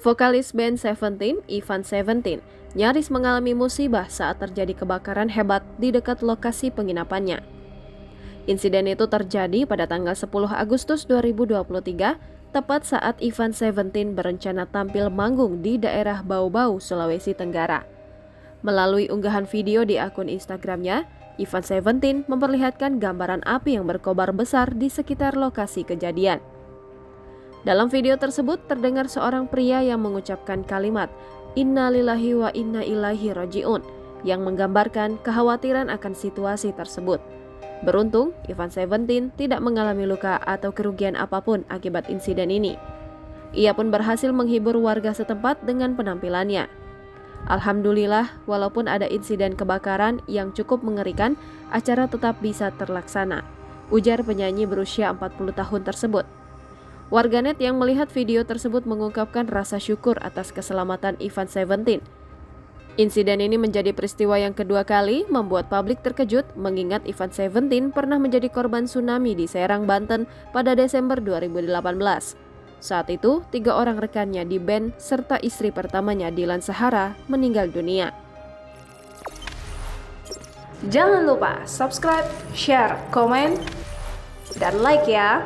Vokalis band Seventeen, Ivan Seventeen, nyaris mengalami musibah saat terjadi kebakaran hebat di dekat lokasi penginapannya. Insiden itu terjadi pada tanggal 10 Agustus 2023, tepat saat Ivan Seventeen berencana tampil manggung di daerah Bau-Bau, Sulawesi Tenggara. Melalui unggahan video di akun Instagramnya, Ivan Seventeen memperlihatkan gambaran api yang berkobar besar di sekitar lokasi kejadian. Dalam video tersebut terdengar seorang pria yang mengucapkan kalimat "Inna lillahi wa inna ilaihi raji'un" yang menggambarkan kekhawatiran akan situasi tersebut. Beruntung, Ivan Seventeen tidak mengalami luka atau kerugian apapun akibat insiden ini. Ia pun berhasil menghibur warga setempat dengan penampilannya. Alhamdulillah, walaupun ada insiden kebakaran yang cukup mengerikan, acara tetap bisa terlaksana, ujar penyanyi berusia 40 tahun tersebut. Warganet yang melihat video tersebut mengungkapkan rasa syukur atas keselamatan Ivan Seventeen. Insiden ini menjadi peristiwa yang kedua kali membuat publik terkejut, mengingat Ivan Seventeen pernah menjadi korban tsunami di Serang, Banten pada Desember 2018. Saat itu, 3 orang rekannya di band serta istri pertamanya Dilan Sahara meninggal dunia. Jangan lupa subscribe, share, komen, dan like ya!